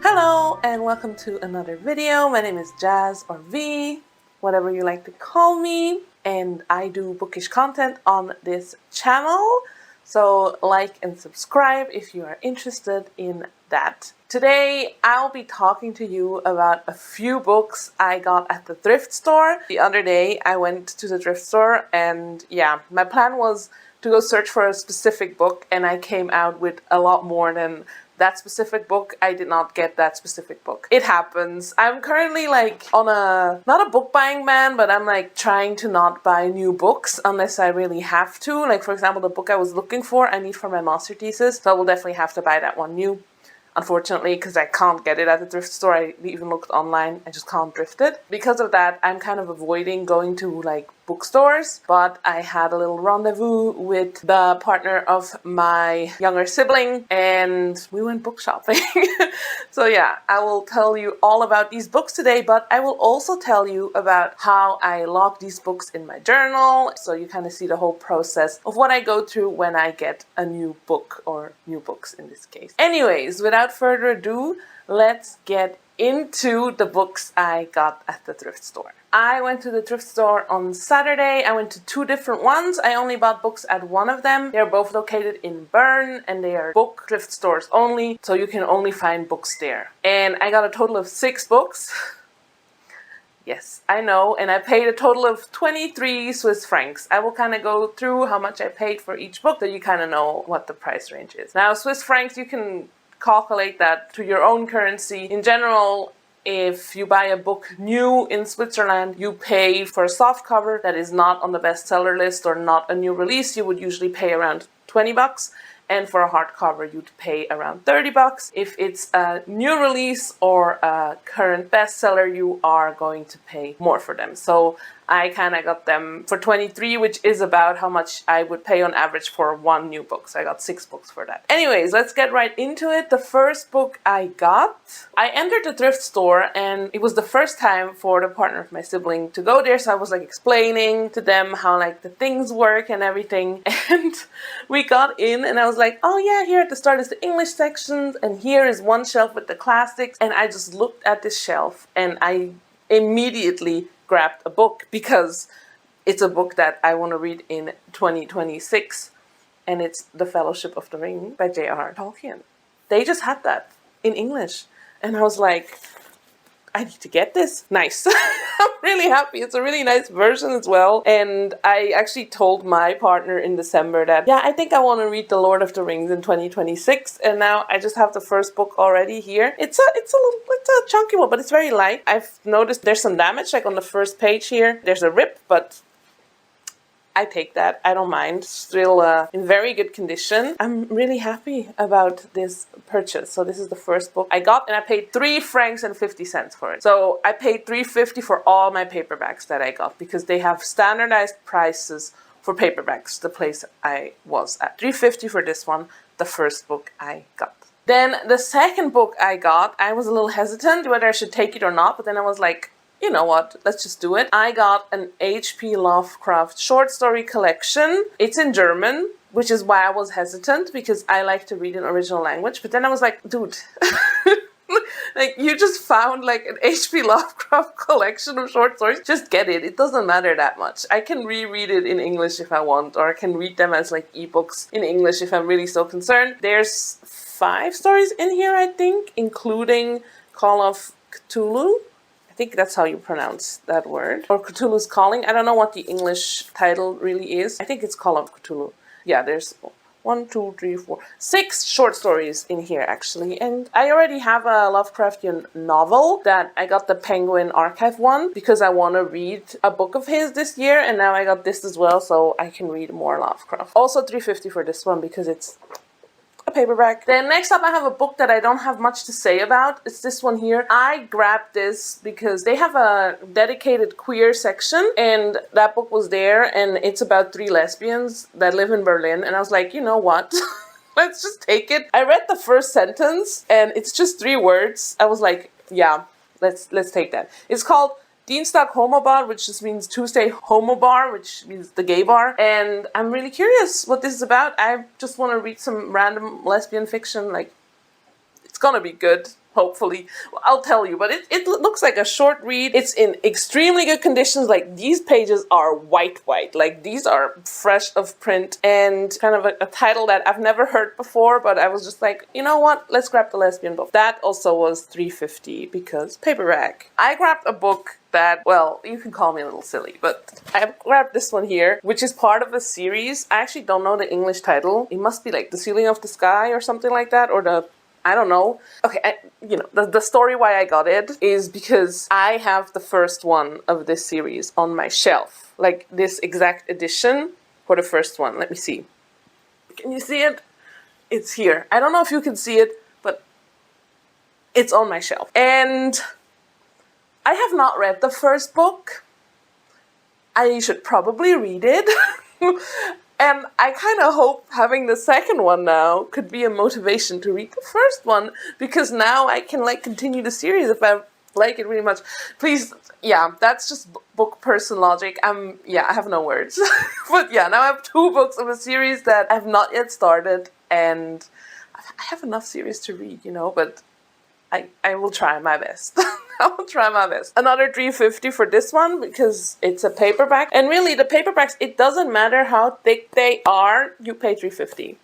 Hello and welcome to another video. My name is Jazz or V, whatever you like to call me, and I do bookish content on this channel, so like and subscribe if you are interested in that. Today I'll be talking to you about a few books I got at the thrift store. The other day I went to the thrift store and my plan was to go search for a specific book, and I came out with a lot more than that specific book. I did not get that specific book. It happens. I'm currently on not a book buying ban, but I'm trying to not buy new books unless I really have to. For example, the book I was looking for, I need for my master thesis, so I will definitely have to buy that one new. Unfortunately, because I can't get it at the thrift store. I even looked online, I just can't thrift it. Because of that, I'm kind of avoiding going to bookstores, but I had a little rendezvous with the partner of my younger sibling and we went book shopping. So I will tell you all about these books today, but I will also tell you about how I log these books in my journal, so you kind of see the whole process of what I go through when I get a new book, or new books in this case. Anyways, without further ado, let's get into the books I got at the thrift store. I went to the thrift store on Saturday. I went to two different ones. I only bought books at one of them. They're both located in Bern and they are book thrift stores only, so you can only find books there. And I got a total of 6 books. Yes, I know, and I paid a total of 23 Swiss francs. I will kind of go through how much I paid for each book so you kind of know what the price range is. Now, Swiss francs, you can calculate that to your own currency. In general, if you buy a book new in Switzerland, you pay for a soft cover that is not on the bestseller list or not a new release, you would usually pay around 20 bucks. And for a hardcover, you'd pay around 30 bucks. If it's a new release or a current bestseller, you are going to pay more for them. So I kind of got them for 23, which is about how much I would pay on average for one new book. So I got 6 books for that. Anyways, let's get right into it. The first book I got, I entered the thrift store and it was the first time for the partner of my sibling to go there. So I was explaining to them how the things work and everything. And we got in and I was oh yeah, here at the start is the English section and here is one shelf with the classics. And I just looked at this shelf and I immediately grabbed a book because it's a book that I want to read in 2026, and it's The Fellowship of the Ring by J.R.R. Tolkien. They just had that in English and I was I need to get this. Nice. I'm really happy. It's a really nice version as well. And I actually told my partner in December that, I think I want to read The Lord of the Rings in 2026. And now I just have the first book already here. It's a chunky one, but it's very light. I've noticed there's some damage, on the first page here. There's a rip, but I take that. I don't mind. Still in very good condition. I'm really happy about this purchase. So this is the first book I got and I paid 3 francs and 50 cents for it. So I paid 3.50 for all my paperbacks that I got because they have standardized prices for paperbacks, the place I was at. 3.50 for this one, the first book I got. Then the second book I got, I was a little hesitant whether I should take it or not, but then I was you know what, let's just do it. I got an H.P. Lovecraft short story collection. It's in German, which is why I was hesitant because I like to read in original language. But then I was dude, you just found an H.P. Lovecraft collection of short stories. Just get it. It doesn't matter that much. I can reread it in English if I want, or I can read them as ebooks in English if I'm really so concerned. There's 5 stories in here, I think, including Call of Cthulhu. I think that's how you pronounce that word. Or Cthulhu's Calling. I don't know what the English title really is. I think it's Call of Cthulhu. Yeah, there's 1, 2, 3, 4, 6 short stories in here actually. And I already have a Lovecraftian novel that I got the Penguin Archive one because I want to read a book of his this year. And now I got this as well, so I can read more Lovecraft. Also 3.50 for this one because it's a paperback. Then next up I have a book that I don't have much to say about. It's this one here. I grabbed this because they have a dedicated queer section and that book was there and it's about 3 lesbians that live in Berlin and I was you know what? Let's just take it. I read the first sentence and it's just 3 words. I was yeah, let's take that. It's called Dienstag Homobar, which just means Tuesday Homobar, which means the gay bar. And I'm really curious what this is about. I just want to read some random lesbian fiction. Like, it's gonna be good. hopefully. I'll tell you, but it looks like a short read. It's in extremely good conditions. Like, these pages are white. Like, these are fresh of print, and kind of a title that I've never heard before, but I was just like, you know what, let's grab the lesbian book. That also was $3.50 because paperback. I grabbed a book that, well, you can call me a little silly, but I grabbed this one here, which is part of a series. I actually don't know the English title. It must be like The Ceiling of the Sky or something like that, or I don't know. Okay, the story why I got it is because I have the first one of this series on my shelf. Like, this exact edition for the first one. Let me see. Can you see it? It's here. I don't know if you can see it, but it's on my shelf. And I have not read the first book. I should probably read it. And I kind of hope having the second one now could be a motivation to read the first one, because now I can like continue the series if I like it really much. Please, yeah, that's just book person logic. I have no words. But yeah, now I have 2 books of a series that I have not yet started, and I have enough series to read, but I will try my best. I will try my best. Another $3.50 for this one because it's a paperback. And really, the paperbacks, it doesn't matter how thick they are, you pay $3.50.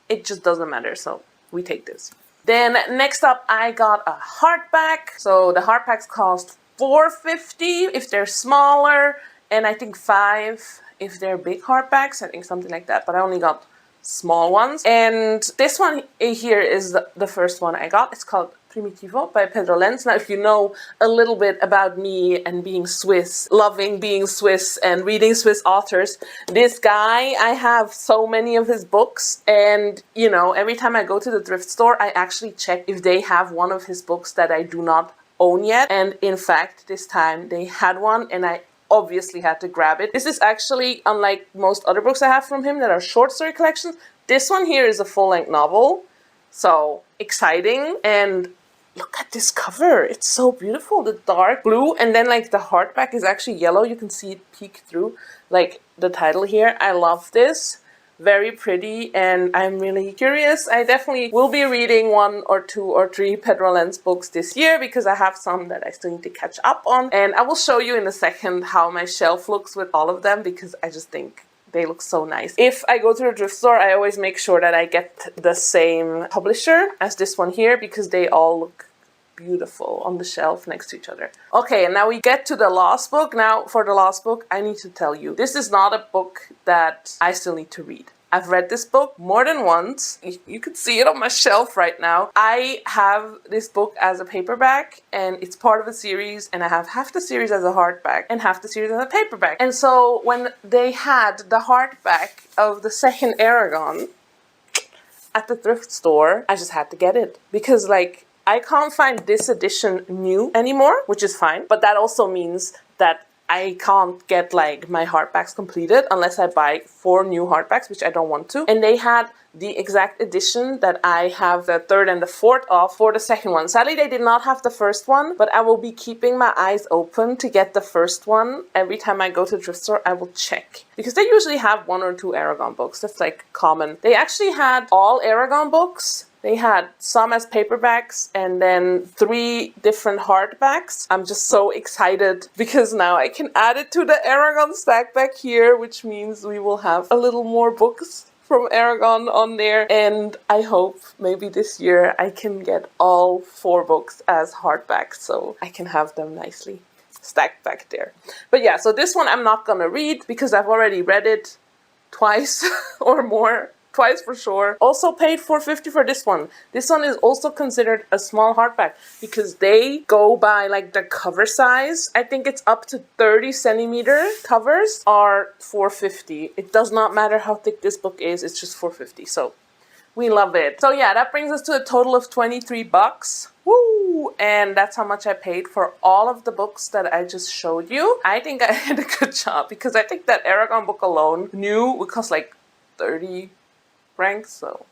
It just doesn't matter, so we take this. Then next up, I got a hardback. So the hardbacks cost $4.50 if they're smaller, and I think $5 if they're big hardbacks. I think something like that, but I only got small ones. And this one here is the first one I got. It's called Primitivo by Pedro Lenz. Now, if you know a little bit about me and being Swiss, loving being Swiss and reading Swiss authors, this guy, I have so many of his books, and every time I go to the thrift store, I actually check if they have one of his books that I do not own yet. And in fact, this time they had one, and I obviously had to grab it. This is actually, unlike most other books I have from him that are short story collections, this one here is a full-length novel. So exciting. And look at this cover. It's so beautiful. The dark blue, and then like the hardback is actually yellow. You can see it peek through like the title here. I love this. Very pretty, and I'm really curious. I definitely will be reading 1 or 2 or 3 Pedro Lenz books this year because I have some that I still need to catch up on. And I will show you in a second how my shelf looks with all of them because I just think they look so nice. If I go to the thrift store, I always make sure that I get the same publisher as this one here because they all look beautiful on the shelf next to each other. Okay, and now we get to the last book. Now, for the last book, I need to tell you, this is not a book that I still need to read. I've read this book more than once. You can see it on my shelf right now. I have this book as a paperback, and it's part of a series, and I have half the series as a hardback and half the series as a paperback. And so when they had the hardback of the second Eragon at the thrift store, I just had to get it because like I can't find this edition new anymore, which is fine. But that also means that I can't get like my hardbacks completed unless I buy 4 new hardbacks, which I don't want to. And they had the exact edition that I have the 3rd and the 4th of for the second one. Sadly, they did not have the first one, but I will be keeping my eyes open to get the first one. Every time I go to the thrift store, I will check. Because they usually have 1 or 2 Eragon books. That's like common. They actually had all Eragon books. They had some as paperbacks and then 3 different hardbacks. I'm just so excited because now I can add it to the Eragon stack back here, which means we will have a little more books from Eragon on there. And I hope maybe this year I can get all 4 books as hardbacks so I can have them nicely stacked back there. But yeah, so this one I'm not gonna read because I've already read it twice or more. Twice for sure. Also paid $4.50 for this one. This one is also considered a small hardback because they go by like the cover size. I think it's up to 30 centimeter covers are $4.50. It does not matter how thick this book is. It's just $4.50. So we love it. So yeah, that brings us to a total of $23. Woo! And that's how much I paid for all of the books that I just showed you. I think I did a good job because I think that Eragon book alone new would cost like 30 francs, so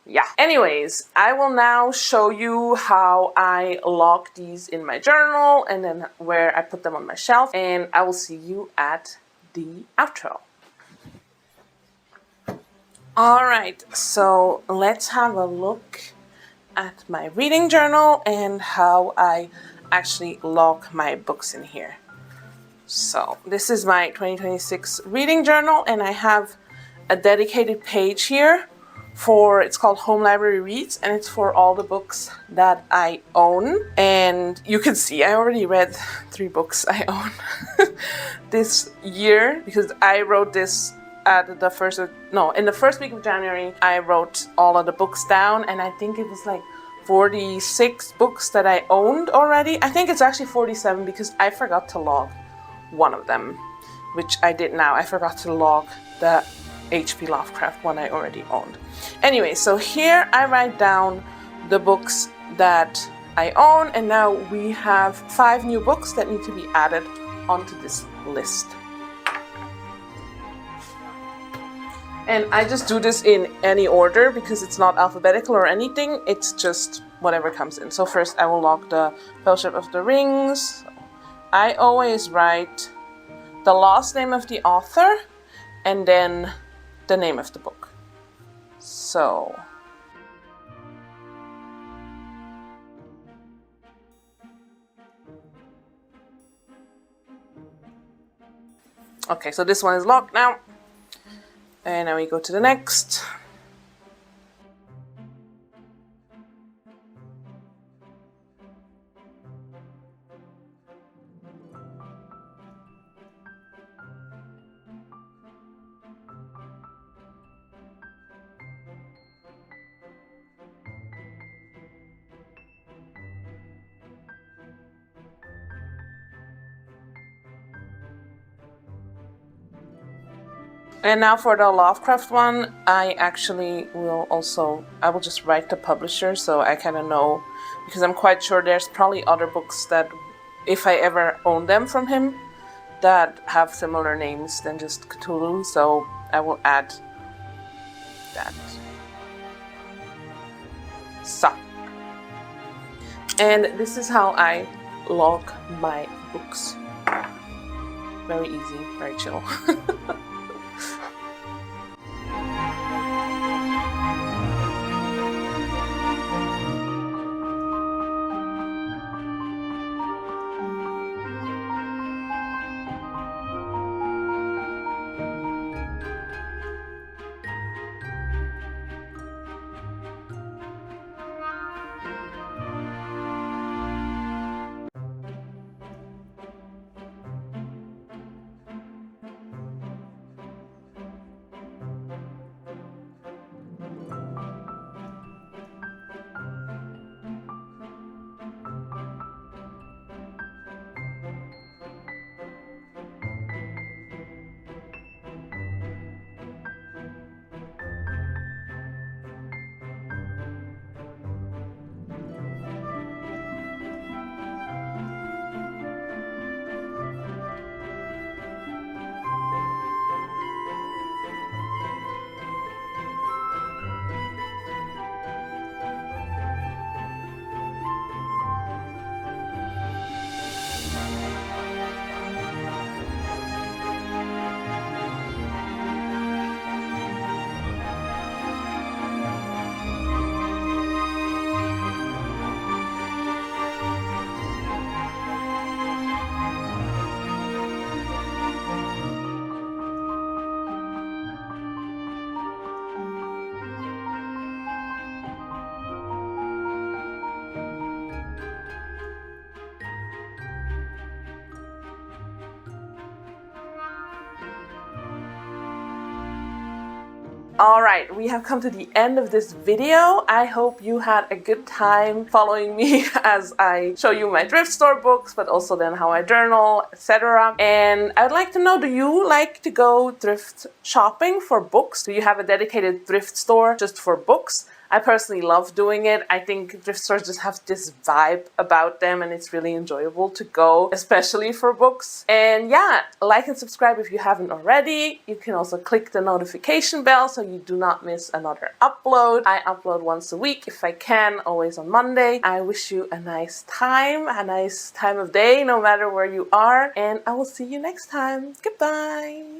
yeah. Anyways, I will now show you how I log these in my journal and then where I put them on my shelf, and I will see you at the outro. Alright, so let's have a look at my reading journal and how I actually log my books in here. So this is my 2026 reading journal, and I have a dedicated page here for, it's called Home Library Reads, and it's for all the books that I own. And you can see I already read 3 books I own this year, because I wrote this at in the first week of January. I wrote all of the books down, and I think it was like 46 books that I owned already. I think it's actually 47 because I forgot to log one of them, which I did now. I forgot to log the H.P. Lovecraft one I already owned. Anyway, so here I write down the books that I own, and now we have 5 new books that need to be added onto this list. And I just do this in any order because it's not alphabetical or anything, it's just whatever comes in. So first I will log the Fellowship of the Rings. I always write the last name of the author and then the name of the book. So okay, so this one is locked now. And now we go to the next. And now for the Lovecraft one, I will just write the publisher so I kind of know, because I'm quite sure there's probably other books that, if I ever own them from him, that have similar names than just Cthulhu, so I will add that. So, and this is how I log my books. Very easy, very chill. Alright, we have come to the end of this video. I hope you had a good time following me as I show you my thrift store books, but also then how I journal, etc. And I would like to know, do you like to go thrift shopping for books? Do you have a dedicated thrift store just for books? I personally love doing it. I think thrift stores just have this vibe about them, and it's really enjoyable to go, especially for books. And yeah, like and subscribe if you haven't already. You can also click the notification bell so you do not miss another upload. I upload once a week if I can, always on Monday. I wish you a nice time of day, no matter where you are, and I will see you next time. Goodbye!